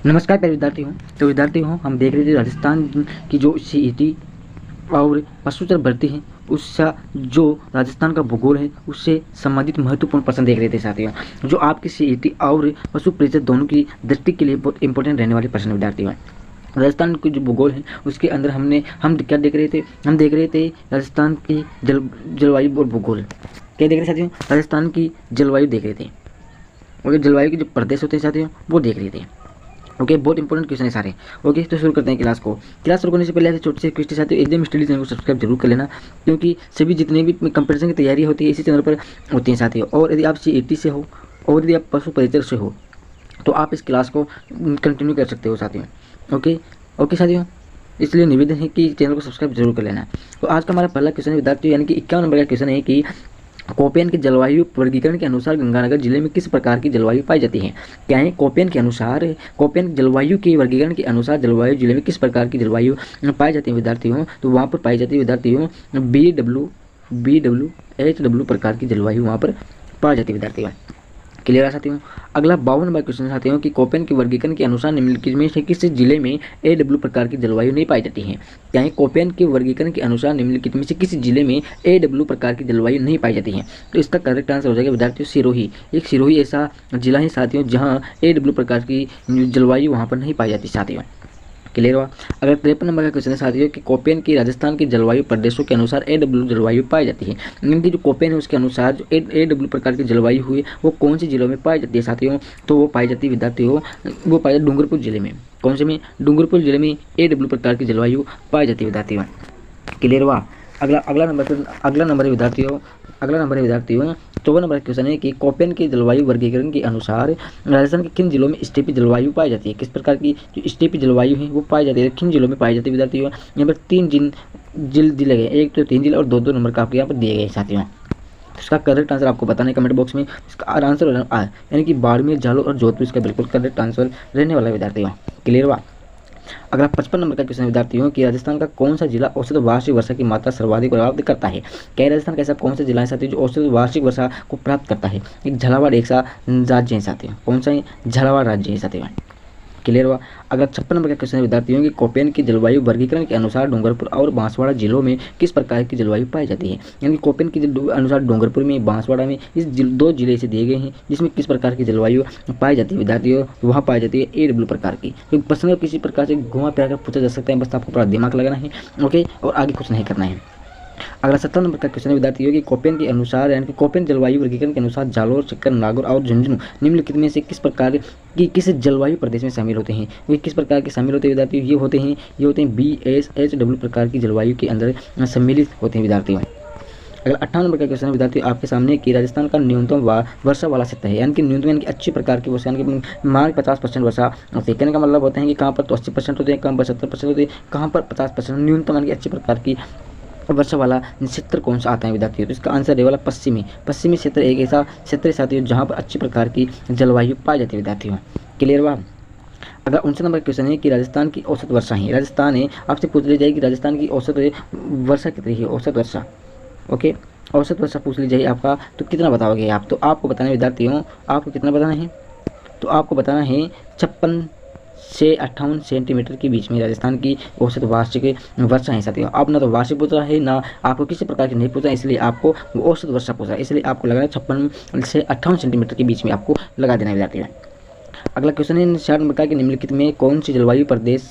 नमस्कार प्यारे विद्यार्थी हूँ हम देख रहे थे राजस्थान की जो सीईटी और पशुचर भर्ती है उसका जो राजस्थान का भूगोल है उससे संबंधित महत्वपूर्ण प्रश्न देख रहे थे साथियों, जो आपकी सीईटी और पशु परिचय दोनों की दृष्टि के लिए बहुत इंपॉर्टेंट रहने वाले प्रश्न विद्यार्थियों। राजस्थान की जो भूगोल है उसके अंदर हम क्या देख रहे थे, हम देख रहे थे राजस्थान की जलवायु और भूगोल। क्या देख रहे थे साथियों? राजस्थान की जलवायु देख रहे थे और जलवायु के जो प्रदेश होते हैं साथियों वो देख रहे थे। ओके, बहुत इंपॉर्टेंट क्वेश्चन है सारे। ओके, तो शुरू करते हैं क्लास को। क्लास शुरू करने से पहले ऐसे छोटे से क्वेश्चन साथियों एकदम स्टडी चैनल को सब्सक्राइब जरूर कर लेना, क्योंकि सभी जितने भी कंपटीशन की तैयारी होती है इसी चैनल पर होती है साथियों। और यदि आप सीईटी से हो और यदि आप पशु परिचय से हो तो आप इस क्लास को कंटिन्यू कर सकते हो साथियों। ओके साथियों, इसलिए निवेदन है कि चैनल को सब्सक्राइब जरूर कर लेना। तो आज का हमारा पहला क्वेश्चन है विद्यार्थियों, यानी कि 51 नंबर का क्वेश्चन है कि कोपेन के जलवायु वर्गीकरण के अनुसार गंगानगर जिले में किस प्रकार की जलवायु पाई जाती है। क्या है? कोपेन जलवायु के वर्गीकरण के अनुसार जलवायु जिले में किस प्रकार की जलवायु पाई जाती है विद्यार्थियों? तो वहाँ पर पाई जाती है विद्यार्थियों BWHW प्रकार की जलवायु वहाँ पर पाई जाती है विद्यार्थियों। क्लियर है साथियों? अगला 52 नंबर क्वेश्चन साथियों कि कोपेन के वर्गीकरण के अनुसार निम्नलिखित में से किस जिले में AW प्रकार की जलवायु नहीं पाई जाती है। क्या है? कोपेन के वर्गीकरण के अनुसार निम्नलिखित में से किस जिले में AW प्रकार की जलवायु नहीं पाई जाती है। तो इसका करेक्ट आंसर हो जाएगा विद्यार्थियों सिरोही। एक सिरोही ऐसा जिला है साथियों जहाँ AW प्रकार की जलवायु वहाँ पर नहीं पाई जाती साथियों। क्लियर हुआ? अगर 53 नंबर का क्वेश्चन है साथियों कि कोपेन की राजस्थान के जलवायु प्रदेशों के अनुसार AW जलवायु पाई जाती है। यानी कि जो कोपेन है उसके अनुसार जो AW प्रकार की जलवायु हुई वो कौन से जिलों में पाई जाती है साथियों? तो वो पाई जाती है विद्यार्थियों, वो पाई जाती है डूंगरपुर जिले में। कौन से में? डूंगरपुर जिले में AW प्रकार की जलवायु पाई जाती है विद्यार्थियों। क्लियर हुआ? अगला नंबर है विद्यार्थियों 54 नंबर क्वेश्चन है कि कोपेन के जलवायु वर्गीकरण के अनुसार राजस्थान के किन जिलों में स्टेपी जलवायु पाई जाती है। किस प्रकार की जो स्टेपी जलवायु है वो पाई जाती है, किन जिलों में पाई जाती है विद्यार्थियों? यहाँ पर 3 जिले गए, एक तो 3 जिले और 2 नंबर का आपके यहाँ पर दिए गए साथियों। इसका करेक्ट आंसर आपको बताना है कमेंट बॉक्स में। इसका आंसर यानी कि बाड़मेर, जालौर और जोधपुर इसका बिल्कुल करेक्ट आंसर रहने वाला है विद्यार्थियों। क्लियर हुआ? अगला 55 नंबर का क्वेश्चन विद्यार्थियों कि राजस्थान का कौन सा जिला औसत वार्षिक वर्षा की मात्रा सर्वाधिक प्रभावित करता है। क्या राजस्थान का ऐसा कौन सा जिला है साथियों जो औसत वार्षिक वर्षा को प्राप्त करता है? एक झालावाड़ एक सा राज्य है साथियों। कौन सा है? झालावाड़ राज्य है साथियों। क्लियर हुआ? अगला 56 नंबर का क्वेश्चन है विद्यार्थियों कि कोपेन की जलवायु वर्गीकरण के अनुसार डूंगरपुर और बांसवाड़ा जिलों में किस प्रकार की जलवायु पाई जाती है। यानी कि कोपेन के अनुसार डूंगरपुर में, बांसवाड़ा में इस 2 जिले से दिए गए हैं जिसमें किस प्रकार की जलवायु पाई जाती है विद्यार्थियों? वहाँ पाई जाती है AW प्रकार की। तो प्रश्न किसी प्रकार से घुमा फिरा कर पूछा जा सकता है, बस आपको पूरा दिमाग लगाना है। ओके, और आगे कुछ नहीं करना है। अगला 17 नंबर का क्वेश्चन है विद्यार्थियों कि कोपेन के अनुसार यानी कि कोपेन जलवायु वर्गीकरण के अनुसार जालोर, सीकर, नागौर और झुंझुनू निम्नलिखित में से किस प्रकार की किस जलवायु प्रदेश में शामिल होते हैं। वे किस प्रकार के शामिल होते हैं विद्यार्थियों? ये होते हैं BSHW प्रकार की जलवायु के अंदर सम्मिलित होते हैं विद्यार्थियों। अगला 58 नंबर का क्वेश्चन है विद्यार्थियों आपके सामने कि राजस्थान का न्यूनतम वर्षा वाला क्षेत्र है, यानी कि न्यूनतम यानी कि अच्छी प्रकार की वर्षा, यानी कि मान 50% वर्षा होती है। कहने का मतलब होता है कि कहाँ पर तो 80% होते हैं, कहाँ पर 70% होते हैं, कहाँ पर 50% न्यूनतम यानी कि अच्छी प्रकार की वर्षा वाला क्षेत्र कौन सा आता है विद्यार्थियों? तो इसका आंसर है वाला पश्चिमी क्षेत्र एक ऐसा क्षेत्र साथियों जहाँ पर अच्छी प्रकार की जलवायु पाई जाती है विद्यार्थियों। क्लियर हुआ? अगर 59 नंबर क्वेश्चन है कि राजस्थान की औसत वर्षा है, राजस्थान है आपसे पूछ ली जाएगी राजस्थान की औसत वर्षा कितनी है, औसत वर्षा। ओके, औसत वर्षा पूछ ली जाए आपका तो कितना बताओगे आप? तो आपको बताना है विद्यार्थियों, आपको कितना बताना है? तो आपको बताना है 56 से 58 सेंटीमीटर के बीच में राजस्थान की औसत वार्षिक वर्षा है साथियों। आप ना तो वार्षिक पूछ रहा है ना आपको किसी प्रकार की नहीं पूछा, इसलिए आपको औसत वर्षा पूछा, इसलिए आपको लगाना है 56 से 58 सेंटीमीटर के बीच में आपको लगा देना विद्यार्थियों। अगला क्वेश्चन है 60 नंबर का कि निम्नलिखित में कौन सी जलवायु प्रदेश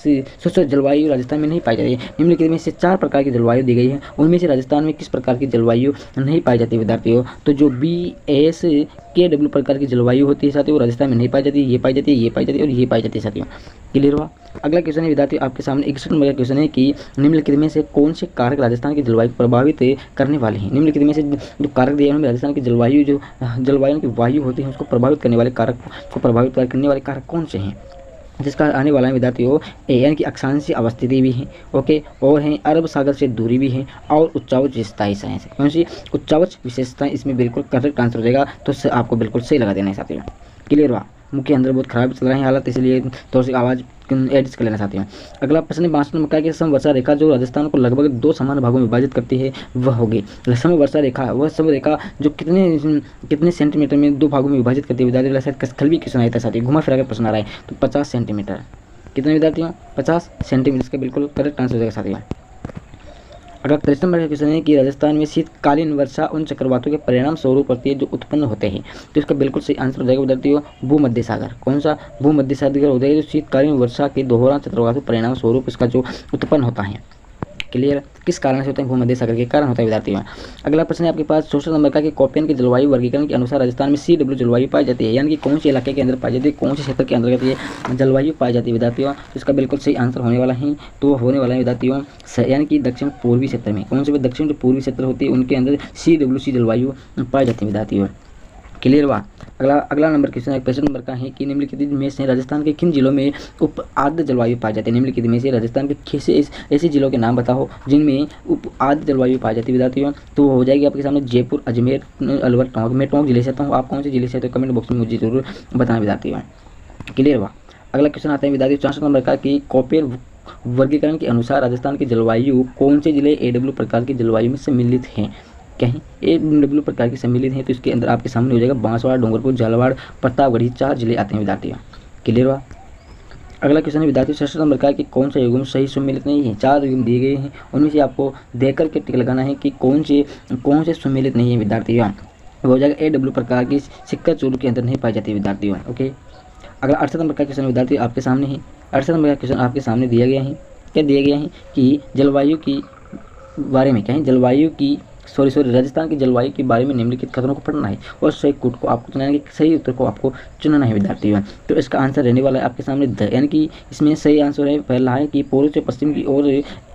शुष्क जलवायु राजस्थान में नहीं पाई जाती है। निम्नलिखित में से 4 प्रकार की जलवायु दी गई है, उनमें से राजस्थान में किस प्रकार की जलवायु नहीं पाई जाती विद्यार्थियों? तो जो BSKW प्रकार की जलवायु होती है साथियों राजस्थान में नहीं पाई जाती, ये पाई जाती है, ये पाई जाती है और ये पाई जाती है साथियों। क्लियर हुआ? अगला क्वेश्चन है विद्यार्थियों आपके सामने 61 नंबर का क्वेश्चन है कि निम्नलिखित में से कौन से कारक राजस्थान की जलवायु को प्रभावित करने वाले हैं। निम्नलिखित में से जो कारक दिए हैं राजस्थान की जलवायु की वायु होती है उसको प्रभावित करने वाले कारक कौन से हैं? जिसका आने वाला है विद्यार्थियों यानी कि अक्षांशीय अवस्थिति भी है। ओके, और हैं अरब सागर से दूरी भी है और उच्चावच विशेषताएं हैं। कौन सी उच्चावच विशेषताएं? इसमें बिल्कुल करेक्ट आंसर हो जाएगा, तो आपको बिल्कुल सही लगा देना है साथियों। क्लियर हुआ। मुख्य अंदर बहुत खराब चल रहे हैं हालत, इसलिए थोड़ी सी आवाज़ एडजस्ट कर लेना चाहती हूँ। अगला प्रश्न है 62 नंबर का कि समवर्षा रेखा जो राजस्थान को लगभग 2 समान भागों में विभाजित करती है वह होगी। समवर्षा रेखा वह समरेखा जो कितने सेंटीमीटर में 2 भागों में विभाजित करती है विद्यार्थी, शायद कल भी क्वेश्चन आया था साथी, घुमा फिरा कर प्रश्न आ रहा है। तो 50 सेंटीमीटर, कितने विद्यार्थियों 50 सेंटीमीटर, इसका बिल्कुल करेक्ट आंसर हो जाएगा साथियों। अगला 63 नंबर का क्वेश्चन है कि राजस्थान में शीतकालीन वर्षा उन चक्रवातों के परिणाम स्वरूप होती है जो उत्पन्न होते हैं। तो इसका बिल्कुल सही आंसर हो जाएगा विद्यार्थियों भूमध्य सागर। कौन सा भूमध्य सागर हो जाएगा जो शीतकालीन वर्षा के दोहरा चक्रवातों परिणाम स्वरूप इसका जो उत्पन्न होता है। क्लियर, किस कारण से होता है, भूमध्य सागर के कारण होता है विद्यार्थियों। अगला प्रश्न है आपके पास 64 नंबर का कि कोपेन की जलवायु वर्गीकरण के अनुसार राजस्थान में CW जलवायु पाई जाती है, यानी कि कौन से इलाके के अंदर पाई जाती है, कौन से क्षेत्र के अंतर्गत ये जलवायु पाई जाती है विद्यार्थियों। तो इसका बिल्कुल सही आंसर होने वाला है, तो होने वाला है विद्यार्थियों यानी कि दक्षिण पूर्वी क्षेत्र में। कौन से दक्षिण जो पूर्वी क्षेत्र होती है उनके अंदर CWC जलवायु पाई जाती है विद्यार्थियों। क्लियर हुआ। अगला नंबर क्वेश्चन है 65 नंबर का है कि निम्नलिखित में से राजस्थान के किन जिलों में उप आर्द्र जलवायु पाई जाती है। निम्नलिखित में से राजस्थान के किस ऐसे जिलों के नाम बताओ जिनमें उप आर्द्र जलवायु पाई जाती है विद्यार्थियों। तो हो जाएगी आपके सामने जयपुर, अजमेर, अलवर, टोंक। मैं टोंक जिले से आता हूँ, आप कौन से जिले से, तो कमेंट बॉक्स में मुझे जरूर बताना विद्यार्थियों। क्लियर हुआ। अगला क्वेश्चन आता है विद्यार्थियों 64 नंबर का कि कोपेन वर्गीकरण के अनुसार राजस्थान की जलवायु कौन से जिले AW प्रकार की जलवायु में सम्मिलित हैं। क्या है, AW प्रकार की सम्मिलित हैं। तो इसके अंदर आपके सामने हो जाएगा बांसवाड़ा, डूंगरपुर, झालावाड़, प्रतापगढ़, 4 जिले आते हैं विद्यार्थियों। क्लियर हुआ। अगला क्वेश्चन है विद्यार्थियों 66 नंबर का कि कौन सा युग्म सही सम्मिलित नहीं है। 4 युग्म दिए गए हैं, उनमें से आपको देख करके टिक लगाना है कि कौन से सम्मिलित नहीं है विद्यार्थियों। हो जाएगा AW प्रकार की सिक्का चूरू के अंदर नहीं पाई जाती है विद्यार्थियों। ओके। अगला 68 नंबर का क्वेश्चन विद्यार्थियों आपके सामने है। 68 नंबर का क्वेश्चन आपके सामने दिया गया है, क्या दिया गया है कि जलवायु की बारे में क्या है, जलवायु की राजस्थान की जलवायु के बारे में निम्नलिखित कथनों को पढ़ना है और सही कोड को आपको चुनना है, सही उत्तर को आपको चुनना है विद्यार्थियों। तो इसका आंसर रहने वाला है आपके सामने यानी कि इसमें सही आंसर है पहला है कि पूर्व से पश्चिम की ओर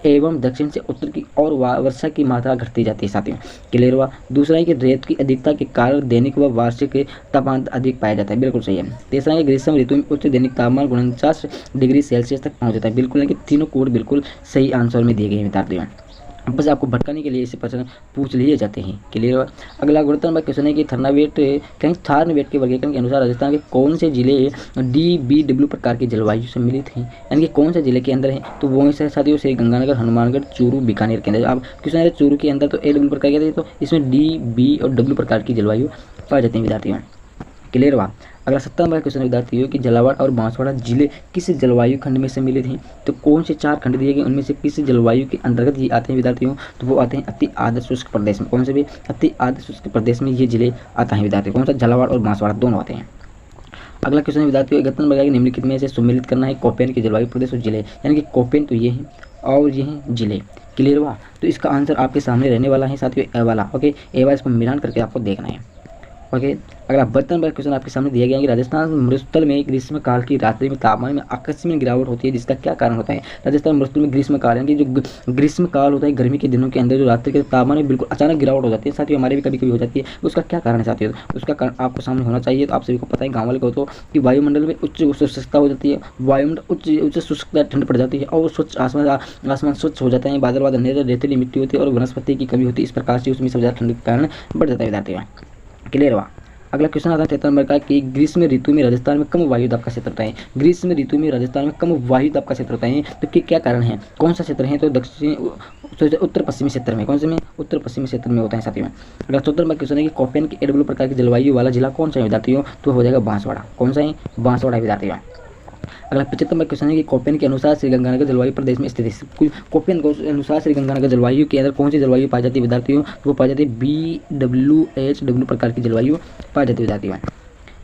एवं दक्षिण से उत्तर की ओर वर्षा की मात्रा घटती जाती है साथियों। क्लियर हुआ। दूसरा है कि रेत की अधिकता के कारण दैनिक व वार्षिक तापमान अधिक पाया जाता है, बिल्कुल सही है। तीसरा है ग्रीष्म ऋतु में उच्च दैनिक तापमान 49 डिग्री सेल्सियस तक पहुँच जाता है, बिल्कुल है कि तीनों कोड बिल्कुल सही आंसर में दिए गए हैं विद्यार्थियों। बस आपको भटकाने के लिए ऐसे प्रश्न पूछ लिए जाते हैं। क्लियर। अगला गुणोत्तर क्वेश्चन है कि थर्नावेट के वर्गीकरण के अनुसार राजस्थान के कौन से जिले DBW प्रकार की जलवायु सम्मिलित हैं, यानी कि कौन से जिले के अंदर हैं। तो वो ऐसे साथियों से गंगानगर, हनुमानगढ़, चूरू, बीकानेर के अंदर। अब क्वेश्चन है चूरू के अंदर तो AW प्रकार के, तो इसमें DB और W प्रकार की जलवायु पाई जाती है विद्यार्थियों। क्लियर हुआ। अगला 70 नंबर क्वेश्चन विद्यार्थियों कि झालावाड़ और बांसवाड़ा जिले किस जलवायु खंड में सम्मिलित हैं। तो कौन से 4 खंड दिए गए उनमें से किस जलवायु के अंतर्गत ये आते हैं विद्यार्थियों। तो वो आते हैं अति आर्द्र शुष्क प्रदेश में। कौन से भी अति आर्द्र शुष्क प्रदेश में ये जिले आता है विद्यार्थियों। कौन सा, झालावाड़ और बांसवाड़ा दोनों आते हैं। अगला क्वेश्चन विद्यार्थियों 71 नंबर निम्नलिखित में से सम्मिलित करना है कोपेन के जलवायु प्रदेश और जिले, यानी कि कोपेन तो ये हैं और ये हैं जिले। क्लियर हुआ। तो इसका आंसर आपके सामने रहने वाला है साथियों ए वाला। ओके, ए वाला इसको मिलान करके आपको देखना है। ओके। अगला 72 नंबर क्वेश्चन आपके सामने दिया गया है कि राजस्थान मरुस्थल में ग्रीष्मकाल की रात्रि में तापमान में आकस्मिक गिरावट होती है, जिसका क्या कारण होता है। राजस्थान मरुस्थल में ग्रीष्मकाल यानी कि जो ग्रीष्मकाल होता है गर्मी के दिनों के अंदर जो रात्रि के तापमान में बिल्कुल अचानक गिरावट हो जाती है साथियों, हमारे भी कभी कभी हो जाती है। उसका क्या कारण है साथियों, उसका कारण आपको सामने होना चाहिए। तो आप सभी को पता है, गाँव वाले को तो कि वायुमंडल में उच्च शुष्कता हो जाती है, वायुमंडल उच्च शुष्कता ठंड पड़ जाती है और स्वच्छ आसमान स्वच्छ हो जाता है, बादल अंधेरे रेतीली मिट्टी होती है और वनस्पति की कमी होती है। इस प्रकार से उसमें सबसे ज़्यादा ठंड के कारण बढ़ जाता है विद्यार्थियों। क्लियर हुआ। अगला क्वेश्चन आता है 73 नंबर का कि ग्रीष्म ऋतु में राजस्थान में कम वायु दाब का क्षेत्र होता है। ग्रीष्म ऋतु में राजस्थान में कम वायु दाब का क्षेत्र होता है, तो क्या कारण है, कौन सा क्षेत्र है। तो दक्षिण उत्तर पश्चिमी क्षेत्र में। कौन से में, उत्तर पश्चिमी क्षेत्र में होता है साथियों। अगला 74 नंबर क्वेश्चन है कि कोपेन के AW प्रकार की जलवायु वाला जिला कौन सा है विद्यार्थियों। तो हो जाएगा बांसवाड़ा। कौन सा है, बांसवाड़ा विद्यार्थियों। अगला 75 नंबर क्वेश्चन है कि कोपेन के अनुसार श्रीगंगानगर जलवायु प्रदेश में स्थित है। कोपेन के अनुसार श्रीगंगानगर जलवायु के अंदर कौन सी जलवायु पाई जाती है विद्यार्थियों। तो वो पाई जाती है BWHW प्रकार की जलवायु पाई जाती है विद्यार्थियों।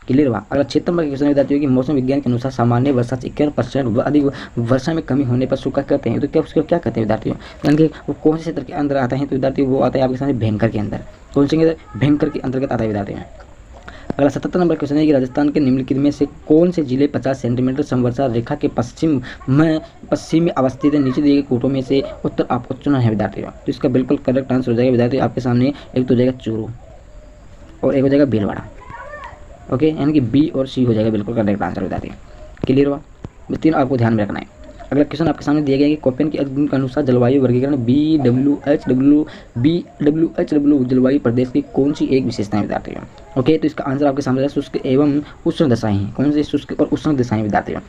क्लियर हुआ। अगला 76 नंबर क्वेश्चन विद्यार्थियों कि मौसम विज्ञान के अनुसार सामान्य वर्षा से 51% व अधिक वर्षा में कमी होने पर सूखा कहते हैं। तो क्या उसको क्या कहते हैं विद्यार्थियों, यानी कि वो कौन से क्षेत्र के अंदर आता है। तो विद्यार्थियों वो आता है आपके सामने भयंकर के अंदर। कौन से अंदर, भयंकर के अंतर्गत आता है विद्यार्थियों। अगला 77 नंबर क्वेश्चन है कि राजस्थान के निम्नलिखित में से कौन से जिले 50 सेंटीमीटर समवर्षा रेखा के पश्चिम में अवस्थित है। नीचे दिए गए कोटों में से उत्तर आपको चुना है विद्यार्थियों। तो इसका बिल्कुल करेक्ट आंसर हो जाएगा विद्यार्थियों आपके सामने। एक तो हो जाएगा चूरू और एक हो जाएगा भीलवाड़ा। ओके, यानी कि B और C हो जाएगा बिल्कुल करेक्ट आंसर विद्यार्थियों। क्लियर हुआ। तीन आपको ध्यान में रखना है। अगला क्वेश्चन आपके सामने दिया गया है कि कोपेन के अनुसार जलवायु वर्गीकरण BWHW जलवायु प्रदेश की कौन सी एक विशेषताएं बताते हैं। ओके, तो इसका आंसर आपके सामने शुष्क एवं उष्ण दशाएं हैं। कौन सी शुष्क और उष्ण दशाएं बताते हैं।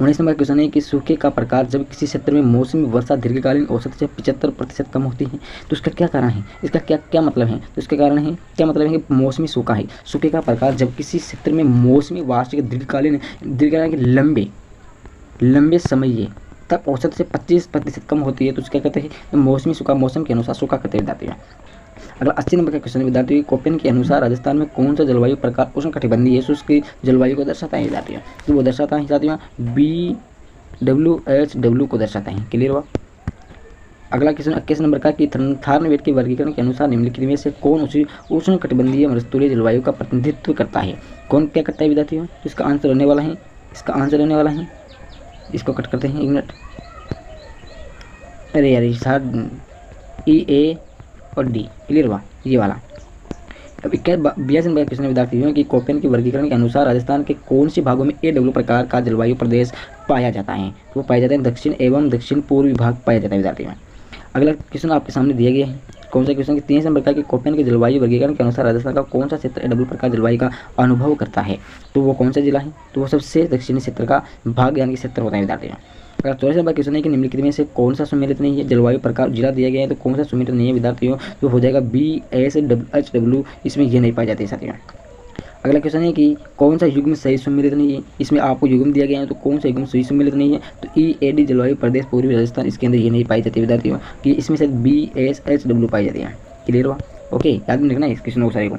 19 नंबर क्वेश्चन है कि सूखे का प्रकार जब किसी क्षेत्र में मौसमी वर्षा दीर्घकालीन औसत से 75% कम होती है तो उसका क्या कारण है, इसका क्या मतलब है। तो इसका कारण है क्या मतलब है कि मौसमी सूखा है। सूखे का प्रकार जब किसी क्षेत्र में मौसमी वार्षिक दीर्घकालीन के लंबे समय तक औसत से 25% कम होती है तो उसका कहते हैं मौसमी सूखा। मौसम के अनुसार सूखा कहते बताते हैं। अगला 80 नंबर का क्वेश्चन विद्यार्थी कोपेन के अनुसार राजस्थान में कौन सा जलवायु प्रकार उष्ण कटिबंधीय शुष्क जलवायु को दर्शाता है विद्यार्थियों। तो वो दर्शाता है साथियों BWHW को दर्शाता है। क्लियर हुआ। अगला क्वेश्चन 21 नंबर का कि थार्नवेट के वर्गीकरण के अनुसार निम्नलिखित में से कौन उसी उष्ण कटिबंधीय मरुस्थलीय जलवायु का प्रतिनिधित्व करता है। कौन क्या करता है विद्यार्थियों। तो इसका आंसर रहने वाला है इसको कट करते हैं 1 मिनट। अरे यार EA और D। क्लियर हुआ ये वाला। अब 82 नंबर क्वेश्चन विद्यार्थियों कि कोपेन के वर्गीकरण के अनुसार राजस्थान के कौन से भागों में AW प्रकार का जलवायु प्रदेश पाया जाता है। तो वो पाया जाता है दक्षिण एवं दक्षिण पूर्व भाग पाया जाता है विद्यार्थियों। अगला क्वेश्चन आपके सामने दिया गया है कौन सा क्वेश्चन कि 23 नंबर का कि कोपेन के जलवायु वर्गीकरण के अनुसार राजस्थान का कौन सा क्षेत्र AW प्रकार जलवायु का अनुभव करता है। तो वो कौन सा जिला है। तो वो सबसे दक्षिणी क्षेत्र का भाग यानी कि क्षेत्र होता है विद्यार्थियों। अगर 24 नंबर क्वेश्चन है कि निम्नलिखित में से कौन सा सम्मिलित नहीं है। जलवायु प्रकार जिला दिया गया है तो कौन सा सम्मिलित नहीं है विद्यार्थियों। तो हो जाएगा BSHW। इसमें ये नहीं पाई जाती साथियों। अगला क्वेश्चन है कि कौन सा युग्म सही सम्मिलित नहीं है। इसमें आपको युग्म दिया गया है तो कौन सा युग्म सही सम्मिलित नहीं है। तो EAD जलवायु प्रदेश पूर्वी राजस्थान इसके अंदर ये नहीं पाई जाती विद्यार्थियों कि इसमें से BSHW पाई जाती है। क्लियर हुआ। ओके, याद में रखना इस क्वेश्चन को सारे को।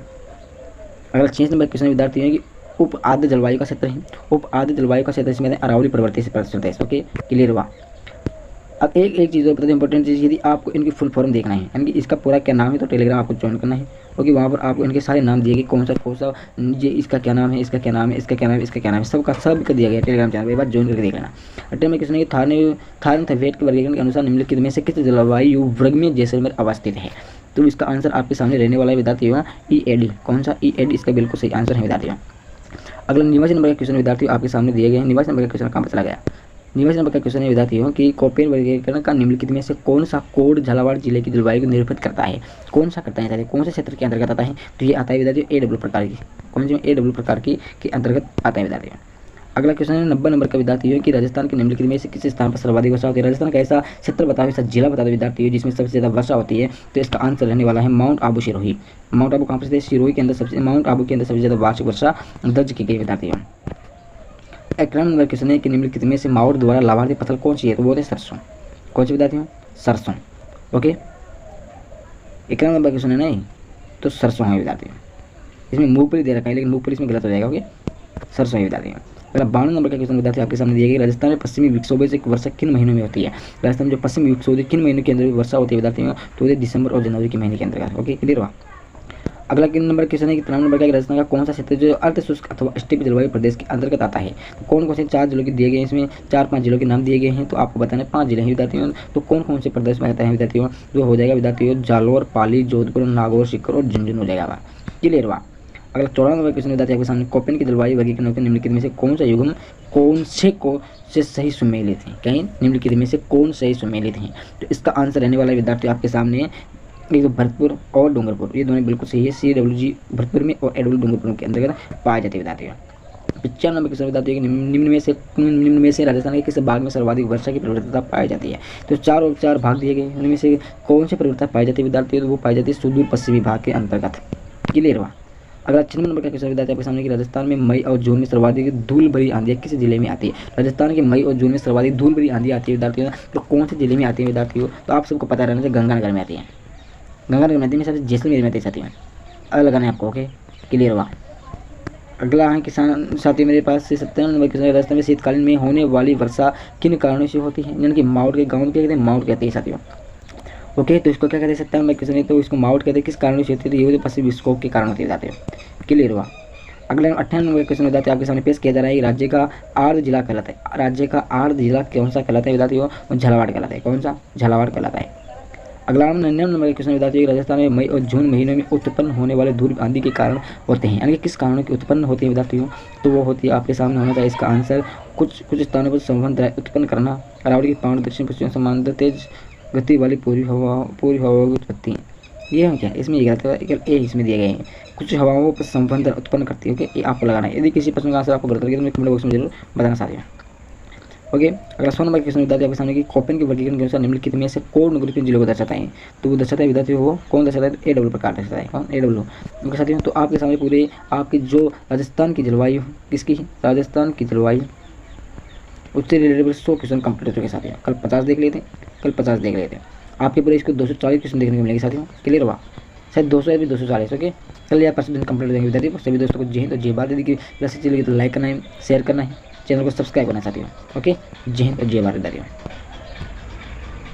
अगला 6 नंबर क्वेश्चन विद्यार्थी है कि उप आर्द्र जलवायु का क्षेत्र है। उप आर्द्र जलवायु का क्षेत्र इसमें अरावली प्रवृत्ति से प्रदेश। ओके, क्लियर हुआ। अब एक चीज़ और इंपॉर्टेंट चीज़ यदि आपको इनकी फुल फॉर्म देखना है यानी कि इसका पूरा क्या नाम है तो टेलीग्राम आपको ज्वाइन करना है। ओके, वहाँ पर आपको इनके सारे नाम दिए गए कौन सा ये इसका क्या नाम है, इसका क्या नाम है, इसका क्या नाम है, इसका क्या नाम है, सबका सब का दिया गया टेलीग्राम चैनल पर। एक बार ज्वाइन करके देख लेना। अट्ठारह में क्वेश्चन है थार्नवेट के वर्गीकरण के अनुसार निम्नलिखित में से किस जलवायु वर्ग में जैसलमेर अवस्थित है। तो इसका आंसर आपके सामने रहने वाला है विद्यार्थियों EAD। कौन सा EAD इसका बिल्कुल सही आंसर है विद्यार्थियों। अगला 29 नंबर का क्वेश्चन विद्यार्थियों आपके सामने दिए गए हैं। 29 नंबर का क्वेश्चन कहाँ पर चला गया। 29 नंबर का क्वेश्चन है विद्यार्थियों कि कोपेन वर्गीकरण का निम्नलिखित में से कौन सा कोड झालावाड़ जिले की जलवायु को निरूपित करता है। कौन सा करता है, कौन से क्षेत्र के अंतर्गत आता है। तो ये आता है विद्यार्थियों AW प्रकार की। कौन सी AW प्रकार की के अंतर्गत आता है विद्यार्थियों। अगला क्वेश्चन है 90 नंबर का विद्यार्थियों कि राजस्थान के निम्नलिखित में से किस स्थान पर सर्वाधिक वर्षा होती है। राजस्थान का ऐसा क्षेत्र बताओ, ऐसा जिला बता दो विद्यार्थियों जिसमें सबसे ज़्यादा वर्षा होती है। तो इसका आंसर रहने वाला है माउंट आबू सिरोही। माउंट आबू कहाँ पर स्थित है। सिरोही के अंदर माउंट आबू के अंदर सबसे ज़्यादा वार्षिक वर्षा दर्ज की गई विद्यार्थियों। 51 नंबर क्वेश्चन है कि निम्नलिखित में से माउंट द्वारा लाभार्थी फसल कौन सी है। तो वो है सरसों। कौन सी विद्यार्थियों, सरसों। ओके, 51 नंबर क्वेश्चन है नहीं तो सरसों है विद्यार्थियों। इसमें मूंगफली दे रखा है लेकिन मूंगफली इसमें गलत हो जाएगा। ओके, सरसों है विद्यार्थियों। अगला 52 नंबर का क्वेश्चन विद्यार्थी आपके सामने दिया गया राजस्थान में पश्चिमी विक्षोभ से वर्षा किन महीनों में होती है। राजस्थान में जो पश्चिमी विक्षोभ किन महीनों के अंदर वर्षा होती है विद्यार्थियों। तो ये दिसंबर और जनवरी के महीने के अंतर्गत। ओके, क्लियर हुआ। अगला नंबर क्वेश्चन है कि 93 नंबर का राजस्थान का कौन सा क्षेत्र जो अर्ध शुष्क अथवा स्टेप जलवायु प्रदेश के अंतर्गत आता है। तो कौन से 4 जिलों के दिए गए हैं। इसमें 4-5 जिलों के नाम दिए गए हैं तो आपको बताना 5 जिले हैं विद्यार्थियों। तो कौन से प्रदेश में आता है विद्यार्थियों। जो हो जाएगा विद्यार्थियों जालोर, पाली, जोधपुर, नागौर, सीकर और झुंझुनू हो जाएगा। क्लियर हुआ। अगला 14 नंबर क्वेश्चन विद्यार्थी आपके सामने कोपेन की जलवायु वर्गीकरण के निम्नलिखित में से कौन सा युग्म कौन से सही सुमेलित हैं। कहीं निम्नलिखित में से कौन सही सुमेलित हैं। तो इसका आंसर रहने वाला विद्यार्थी आपके सामने एक तो भरतपुर और डूंगरपुर, ये दोनों बिल्कुल सही है। CWG भरतपुर में और AW डूंगरपुर के अंतर्गत पाए जाते हैं विद्यार्थियों। 95 नंबर क्वेश्चन विद्यार्थियों कि निम्न में से राजस्थान के किस भाग में सर्वाधिक वर्षा की प्रवृत्ति पाई जाती है। तो 4 भाग दिए गए, उनमें से कौन से प्रवृत्ति पाई जाती है विद्यार्थियों। तो वो पाई जाती है सुदूर पश्चिमी भाग के अंतर्गत। क्लियर हुआ। अगला 96 नंबर का क्वेश्चन विद्यार्थी आपके सामने कि राजस्थान में मई और जून में सर्वाधिक धूल भरी आंधियाँ किस जिले में आती है। राजस्थान के मई और जून में सर्वाधिक धूल भरी आंधी आती है विद्यार्थियों। तो कौन से जिले में आती है विद्यार्थियों। तो आप सबको पता रहना चाहिए गंगानगर में आती है। गंगानगर में आती है, सबसे जैसलमेर में आती है साथियों। अलग लगाना है आपको। ओके, क्लियर हुआ। अगला है किसान साथियों मेरे पास से 57 नंबर क्वेश्चन राजस्थान में शीतकालीन में होने वाली वर्षा किन कारणों से होती है। यानी कि माउट के गाँव कहते हैं, माउट कहते हैं साथियों। ओके, तो इसको क्या कहते हैं 57 नंबर क्वेश्चन है तो इसको माउट कहते हैं। किस कारणों से होती है। तो ये पश्चिमी विक्षोभ के कारण होते जाते हैं। क्लियर हुआ। अगले 58 नंबर क्वेश्चन बताते हैं आपके सामने पेश किया जा रहा है राज्य का आर्द्र जिला कहलाता है। राज्य का आर्द्र जिला कौन सा कहलाता है विद्यार्थियों। झालावाड़ कहलाता है। कौन सा, झालावाड़ कहलाता है। अगला 99 नंबर का क्वेश्चन विद्यार्थियों, राजस्थान में मई और जून महीनों में उत्पन्न होने वाले धूल आंधी के कारण होते हैं, यानी कि किस कारणों की उत्पन्न होती है विद्यार्थियों, तो वो होती है आपके सामने होना चाहिए इसका आंसर। कुछ स्थानों पर संबंध उत्पन्न करना, अरावली की पाउंड दक्षिण पश्चिम समांतर तेज गति वाली पूर्वी हवाओं की उत्पत्ति, ये हम क्या इसमें ये ए इसमें दिए गए हैं। कुछ हवाओं पर संबंध उत्पन्न करती है, ओके, ये आपको लगाना है। यदि किसी प्रश्न का आंसर आपको गलत लगे तो कमेंट बॉक्स में जरूर बताना साथियों। ओके, अगला 100 नंबर क्वेश्चन विद्यार्थी आपके सामने कि कोपेन के वर्गीकरण के अनुसार निम्नलिखित में से कौन नगरीय जिलों को दर्शाता है, तो वो दर्शाता है विद्यार्थी वो कौन दर्शाता है, AW प्रकार दर्शाता है, कौन AW। उनके साथियों तो आपके सामने पूरे आपकी जो राजस्थान की जलवायु, किसकी राजस्थान की जलवायु उससे रिलेटेड 100 क्वेश्चन कंप्लीट हो चुके साथियों। कल 50 देख लेते, आपके पूरे इसको 240 क्वेश्चन देखने को मिलेंगे साथियों। क्लियर हुआ, शायद 200 या फिर 240। ओके, चलिए आप 50 दिन कंप्लीट हो जाएंगे विद्यार्थी। सभी दोस्तों को जय हिंद और जय भारत। यदि जैसे चलेगी तो लाइक करना है, शेयर करना है, चैनल को सब्सक्राइब करना है साथियों। ओके, जय हिंद और जय भारत विद्यार्थियों।